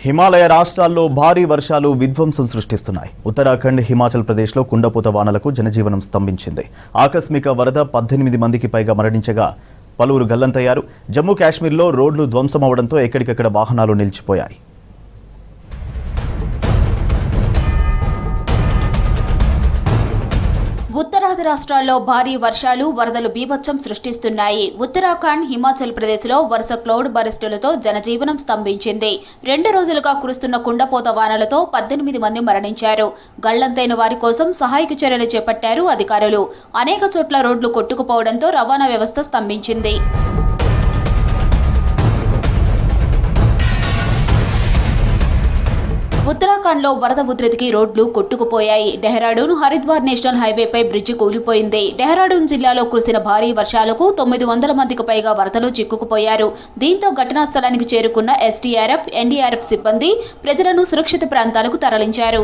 హిమాలయ రాష్ట్రాల్లో భారీ వర్షాలు విధ్వంసం సృష్టిస్తున్నాయి. ఉత్తరాఖండ్, హిమాచల్ ప్రదేశ్లో కుండపోత వానలకు జనజీవనం స్తంభించింది. ఆకస్మిక వరద 18 మందికి పైగా మరణించగా పలువురు గల్లంతయ్యారు. జమ్మూ కాశ్మీర్లో రోడ్లు ధ్వంసమవడంతో ఎక్కడికక్కడ వాహనాలు నిలిచిపోయాయి. ఉత్తరాది రాష్ట్రాల్లో భారీ వర్షాలు, వరదలు బీభత్సం సృష్టిస్తున్నాయి. ఉత్తరాఖండ్, హిమాచల్ ప్రదేశ్లో వరుస క్లౌడ్ బరిస్టులతో జనజీవనం స్తంభించింది. 2 రోజులుగా కురుస్తున్న కుండపోత వానలతో 18 మంది మరణించారు. గల్లంతైన వారి కోసం సహాయక చర్యలు చేపట్టారు అధికారులు. అనేక చోట్ల రోడ్లు కొట్టుకుపోవడంతో రవాణా వ్యవస్థ స్తంభించింది. ఉత్తరాఖండ్లో వరద ఉధృతికి రోడ్లు కొట్టుకుపోయాయి. డెహ్రాడూన్, హరిద్వార్ నేషనల్ హైవేపై బ్రిడ్జి కూలిపోయింది. డెహ్రాడూన్ జిల్లాలో కురిసిన భారీ వర్షాలకు 900 మందికి పైగా వరదలు చిక్కుకుపోయారు. దీంతో ఘటనా స్థలానికి చేరుకున్న ఎస్డీఆర్ఎఫ్, ఎన్డీఆర్ఎఫ్ సిబ్బంది ప్రజలను సురక్షిత ప్రాంతాలకు తరలించారు.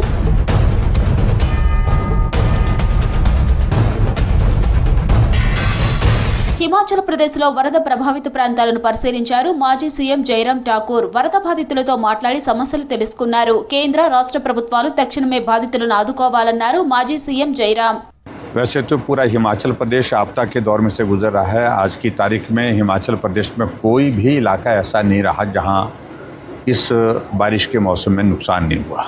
హిమాచల్ ప్రదేశ్లో వరద ప్రభావిత ప్రాంతాలను పరిశీలించారు మాజీ సీఎం జైరామ్ ఠాకూర్. వరద బాధితులతో మాట్లాడి సమస్యలు తెలుసుకున్నారు. కేంద్ర, రాష్ట్ర ప్రభుత్వాలు తక్షణమే బాధితులను ఆదుకోవాలన్నారు మాజీ సీఎం జైరామ్. वैसे तो पूरा हिमाचल प्रदेश आपदा के दौर में से गुजर रहा है। आज की तारीख में हिमाचल प्रदेश में कोई भी इलाका ऐसा नहीं रहा जहां इस बारिश के मौसम में नुकसान नहीं हुआ।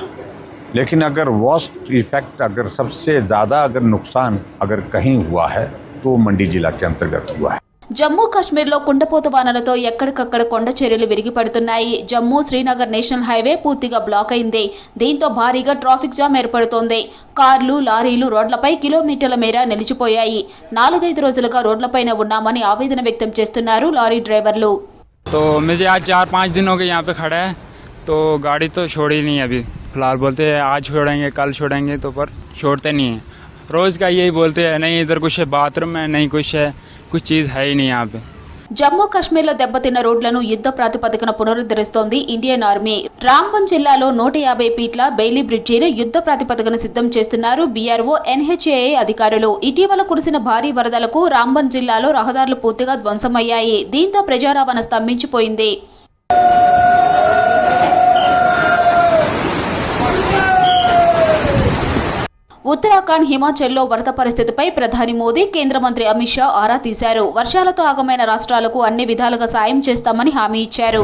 लेकिन अगर वर्स्ट इफेक्ट, अगर सबसे ज़्यादा अगर नुकसान अगर कहीं हुआ है तो मंडी जिला के अंतर्गत हुआ है. జమ్మూ కాశ్మీర్లో కుండపోత వానలతో ఎక్కడికక్కడ కొండ చర్యలు విరిగిపడుతున్నాయి. జమ్మూ శ్రీనగర్ నేషనల్ హైవే పూర్తిగా బ్లాక్ అయింది. దీంతో భారీగా ట్రాఫిక్ జామ్ ఏర్పడుతోంది. కార్లు, లారీలు రోడ్లపై కిలోమీటర్ల మేర నిలిచిపోయాయి. 4-5 రోజులుగా రోడ్లపైన ఉన్నామని ఆవేదన వ్యక్తం చేస్తున్నారు లారీ డ్రైవర్లు. तो मुझे आज 4-5 दिन हो गए यहाँ पे खड़ा है, तो गाड़ी तो छोड़ी नहीं अभी फिलहाल। बोलते हैं आज छोड़ेंगे, कल छोड़ेंगे, तो पर छोड़ते नहीं हैं। रोज़ का यही बोलते हैं, नहीं इधर कुछ है बाथरूम है, नहीं कुछ है, कुछ चीज़ है ही नहीं यहाँ पे. జమ్మూ కాశ్మీర్లో దెబ్బతిన్న రోడ్లను యుద్ధ ప్రాతిపదికన పునరుద్ధరిస్తోంది ఇండియన్ ఆర్మీ. రాంబన్ జిల్లాలో 150 ఫీట్ల బెయిలీ బ్రిడ్జిని యుద్ధ ప్రాతిపదికన సిద్ధం చేస్తున్నారు బీఆర్ఓ, ఎన్హెచ్ఏఐ అధికారులు. ఇటీవల కురిసిన భారీ వరదలకు రాంబన్ జిల్లాలో రహదారులు పూర్తిగా ధ్వంసమయ్యాయి. దీంతో ప్రజా రవాణా స్తంభించిపోయింది. ఉత్తరాఖండ్, హిమాచల్లో వరద పరిస్థితిపై ప్రధాని మోదీ, కేంద్ర మంత్రి అమిత్ షా ఆరా తీశారు. వర్షాలతో ఆగమైన రాష్ట్రాలకు అన్ని విధాలుగా సాయం చేస్తామని హామీ ఇచ్చారు.